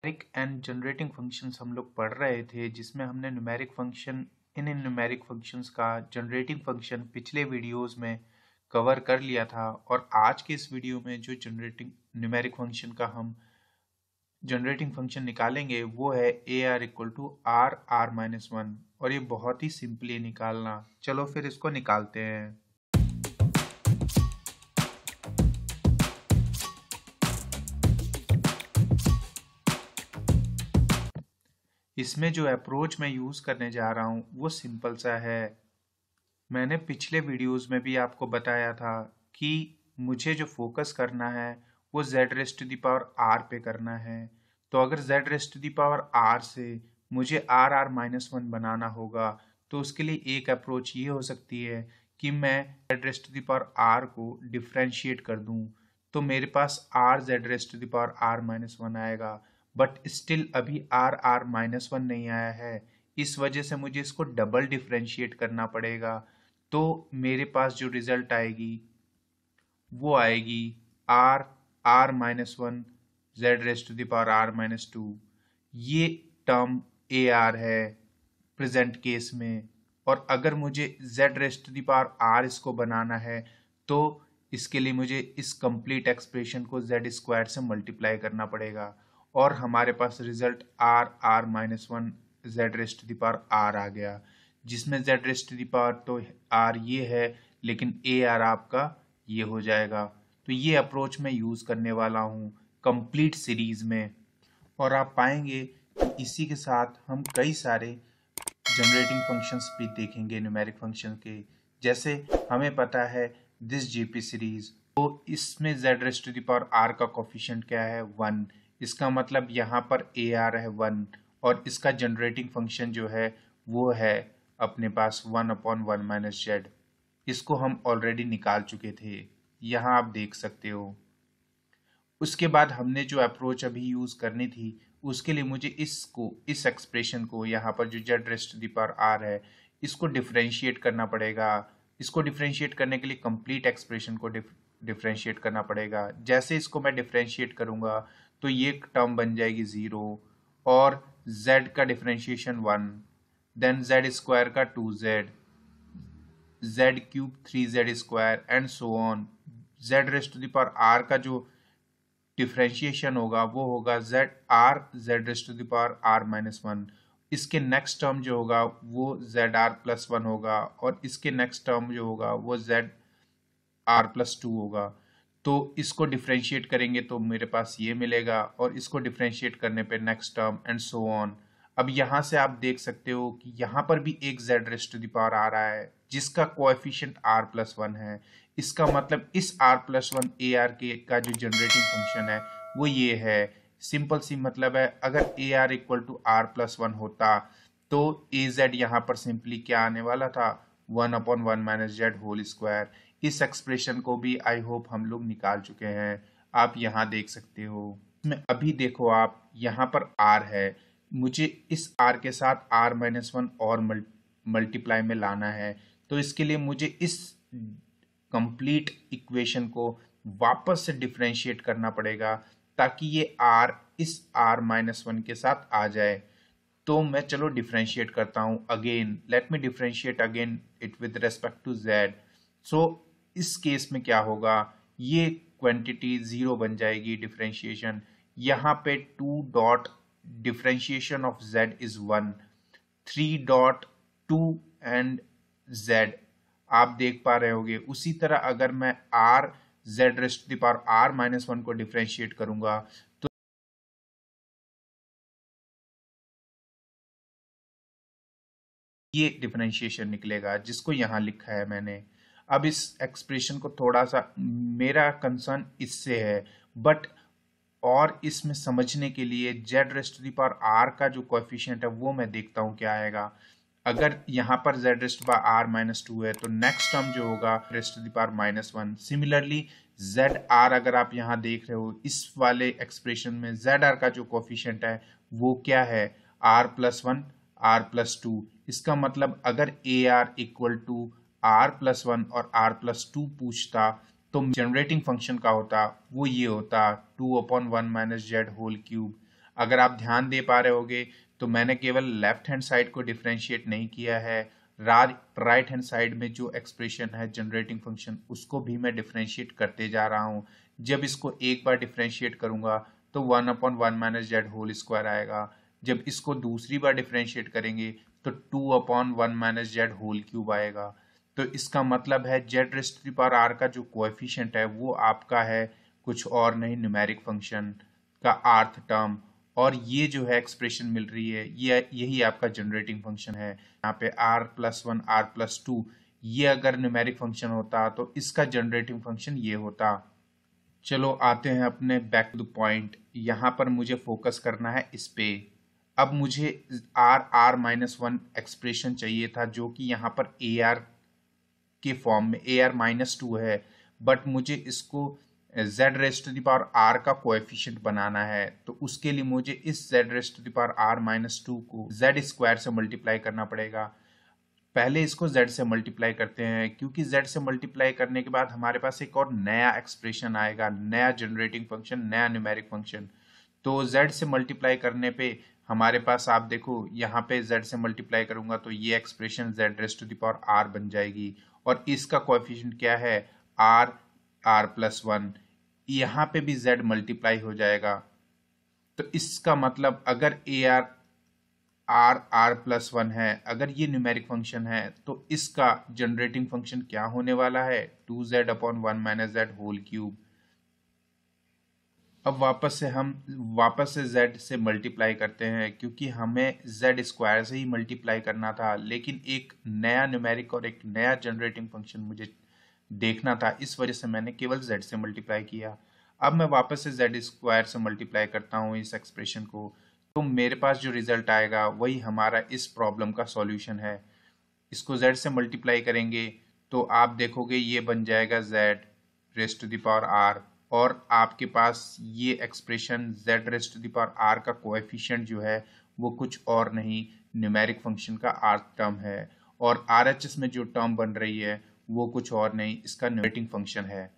Numeric and generating functions हम लोग पढ़ रहे थे, जिसमें हमने numeric function in numeric functions का जनरेटिंग फंक्शन पिछले वीडियोस में कवर कर लिया था। और आज के इस वीडियो में जो जनरेटिंग न्यूमेरिक फंक्शन का हम जनरेटिंग फंक्शन निकालेंगे वो है a r equal to r are minus one. और ये बहुत ही सिंपली निकालना। चलो फिर इसको निकालते हैं। इसमें जो अप्रोच मैं यूज करने जा रहा हूँ वो सिंपल सा है। मैंने पिछले वीडियोस में भी आपको बताया था कि मुझे जो फोकस करना है वो z raised to the power r पे करना है। तो अगर z raised to the power r से मुझे आर आर माइनस वन बनाना होगा, तो उसके लिए एक अप्रोच ये हो सकती है कि मैं z raised to the power r को डिफ्रेंशिएट कर दूं। तो मेरे पास r z raised to the power r minus one आएगा, बट स्टिल अभी आर आर माइनस वन नहीं आया है। इस वजह से मुझे इसको डबल डिफ्रेंशिएट करना पड़ेगा। तो मेरे पास जो रिजल्ट आएगी वो आएगी R are minus one Z raise to the power are minus two. ये टर्म ए आर है प्रेजेंट केस में। और अगर मुझे Z raise to the power R इसको बनाना है, तो इसके लिए मुझे इस कंप्लीट एक्सप्रेशन को जेड स्क्वायर से मल्टीप्लाई करना पड़ेगा। और हमारे पास result R are minus one Z raise to the power R आ गया, जिसमें z raise to the power तो r ये है, लेकिन ए आर आपका ये हो जाएगा। तो ये अप्रोच मैं यूज करने वाला हूँ कंप्लीट सीरीज में। और आप पाएंगे कि इसी के साथ हम कई सारे जनरेटिंग फंक्शंस भी देखेंगे न्यूमेरिक फंक्शन के। जैसे हमें पता है दिस जीपी सीरीज, तो इसमें z raise to the power r का कोफिशिएंट क्या है, वन। इसका मतलब यहाँ पर ए आर है वन, और इसका जनरेटिंग फंक्शन जो है वो है अपने पास one upon one minus Z. इसको हम ऑलरेडी निकाल चुके थे, यहाँ आप देख सकते हो। उसके बाद हमने जो अप्रोच अभी यूज करनी थी, उसके लिए मुझे इस एक्सप्रेशन को यहाँ पर जो z raise to the power r है, इसको डिफरेंशिएट करना पड़ेगा। इसको डिफरेंशिएट करने के लिए कंप्लीट एक्सप्रेशन को डिफरेंशिएट करना पड़ेगा। जैसे इसको मैं डिफरेंशिएट करूंगा तो ये टर्म बन जाएगी जीरो, और z का differentiation one, then z square का two Z, Z cube three Z square and so on. Z raise to the power are का जो डिफरेंशिएशन होगा वो होगा Z R Z raise to the power are minus one. इसके next term जो होगा वो जेड आर प्लस वन होगा, और इसके नेक्स्ट टर्म जो होगा वो जेड आर प्लस टू होगा। तो इसको डिफरेंशिएट करेंगे तो मेरे पास ये मिलेगा, और इसको डिफरेंशिएट करने पे next term and so on. अब यहाँ से आप देख सकते हो कि यहाँ पर भी एक Z raise to the power आ रहा है जिसका कोएफिशिएंट आर प्लस वन है। इसका मतलब इस r plus one a r के का जो जनरेटिंग फंक्शन है वो ये है। सिंपल सी मतलब है, अगर a r equal to r plus one होता तो ए जेड यहाँ पर सिंपली क्या आने वाला था, one upon one minus z whole square. इस एक्सप्रेशन को भी आई होप हम लोग निकाल चुके हैं, आप यहाँ देख सकते हो। इसमें अभी देखो आप, यहाँ पर r है, मुझे इस r के साथ r माइनस वन और मल्टीप्लाई में लाना है। तो इसके लिए मुझे इस कंप्लीट इक्वेशन को वापस से डिफरेंशिएट करना पड़ेगा, ताकि ये r इस r माइनस वन के साथ आ जाए। तो मैं चलो डिफरेंशिएट करता हूं again. Let me differentiate again it with respect to z। So इस केस में क्या होगा, ये क्वांटिटी जीरो बन जाएगी डिफरेंशिएशन। यहाँ पे to dot differentiation of z is one, three dot to and z आप देख पा रहे होगे। उसी तरह अगर मैं r z raise to the power r minus one को डिफरेंशिएट करूंगा तो ये डिफरेंशिएशन निकलेगा, जिसको यहाँ लिखा है मैंने। अब इस एक्सप्रेशन को थोड़ा सा, मेरा कंसर्न इससे है, बट और इसमें समझने के लिए z raise to the power are का जो कोएफिशिएंट है वो मैं देखता हूँ क्या आएगा। अगर यहाँ पर z raise to power are minus two है तो नेक्स्ट टर्म जो होगा raise to the power minus one. Similarly z r, अगर आप यहाँ देख रहे हो इस वाले एक्सप्रेशन में जेड आर का जो कोएफिशिएंट है वो क्या है, r plus one r plus two. इसका मतलब अगर a r equal to r plus one और आर प्लस टू पूछता तो जनरेटिंग फंक्शन का होता वो ये होता two upon one minus z whole cube. अगर आप ध्यान दे पा रहे होगे तो मैंने केवल लेफ्ट हैंड साइड को डिफ्रेंशिएट नहीं किया है, राइट हैंड साइड में जो एक्सप्रेशन है जनरेटिंग फंक्शन उसको भी मैं डिफ्रेंशिएट करते जा रहा हूँ। जब इसको एक बार डिफ्रेंशिएट करूंगा तो 1/1 - z होल स्क्वायर आएगा। जब इसको दूसरी बार डिफ्रेंशिएट करेंगे तो 2/1 - z होल क्यूब आएगा। तो इसका मतलब है z raise to the power r का जो कोएफिशिएंट है वो आपका है कुछ और नहीं, न्यूमेरिक फंक्शन का rth टर्म। और ये जो है एक्सप्रेशन मिल रही है ये यही आपका जनरेटिंग फंक्शन है। यहाँ पे r+1 r+2 ये अगर न्यूमेरिक फंक्शन होता तो इसका जनरेटिंग फंक्शन ये होता। चलो आते हैं अपने बैक टू द पॉइंट। यहाँ पर मुझे फोकस करना है इस पे। अब मुझे r-1 एक्सप्रेशन चाहिए था जो कि यहाँ पर ar के फॉर्म में ar-2 है, बट मुझे इसको z raise to the power r का कोएफिशिएंट बनाना है। तो उसके लिए मुझे इस z raise to the power r-2 को z स्क्वायर से मल्टीप्लाई करना पड़ेगा। पहले इसको z से मल्टीप्लाई करते हैं, क्योंकि z से मल्टीप्लाई करने के बाद हमारे पास एक और नया एक्सप्रेशन आएगा, नया जनरेटिंग फंक्शन, नया न्यूमेरिक फंक्शन। तो z से मल्टीप्लाई करने पे हमारे पास आप देखो यहाँ पे z से मल्टीप्लाई करूंगा तो ये expression z raise to the power r बन जाएगी और इसका कोएफिशिएंट क्या है r, r+1। यहाँ पे भी z मल्टीप्लाई हो जाएगा। तो इसका मतलब अगर ar r+1 है, अगर ये न्यूमेरिक फंक्शन है तो इसका जनरेटिंग फंक्शन क्या होने वाला है 2z/1 - z होल क्यूब। अब वापस से z से मल्टीप्लाई करते हैं, क्योंकि हमें z स्क्वायर से ही मल्टीप्लाई करना था, लेकिन एक नया न्यूमेरिक और एक नया जनरेटिंग फंक्शन मुझे देखना था, इस वजह से मैंने केवल z से मल्टीप्लाई किया। अब मैं वापस से z स्क्वायर से मल्टीप्लाई करता हूँ इस एक्सप्रेशन को, तो मेरे पास जो रिजल्ट आएगा वही हमारा इस प्रॉब्लम का सॉल्यूशन है। इसको z से मल्टीप्लाई करेंगे तो आप देखोगे ये बन जाएगा z raise to the power r, और आपके पास ये expression z raise to the power r का कोएफिशिएंट जो है वो कुछ और नहीं, न्यूमेरिक फंक्शन का rth टर्म है, और RHS में जो टर्म बन रही है वो कुछ और नहीं, इसका न्यूमेरिक फंक्शन है।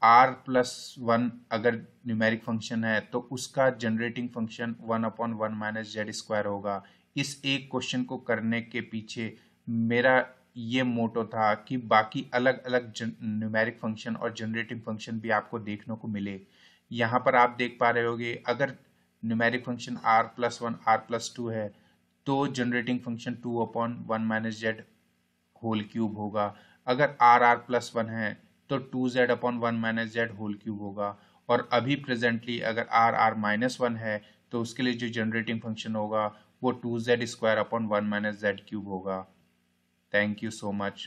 r+1 अगर न्यूमेरिक फंक्शन है तो उसका जनरेटिंग फंक्शन 1/1 - z स्क्वायर होगा। इस एक क्वेश्चन को करने के पीछे मेरा ये मोटो था कि बाकी अलग अलग न्यूमेरिक फंक्शन और जनरेटिंग फंक्शन भी आपको देखने को मिले। यहाँ पर आप देख पा रहे होगे अगर न्यूमेरिक फंक्शन r+1 r+2 है तो generating function 2/1 - z whole cube होगा। अगर r+1 है तो 2z/1 - z होल क्यूब होगा। और अभी प्रेजेंटली अगर r-1 है तो उसके लिए जो जनरेटिंग फंक्शन होगा वो 2z² / 1 - z³ होगा। Thank you so much.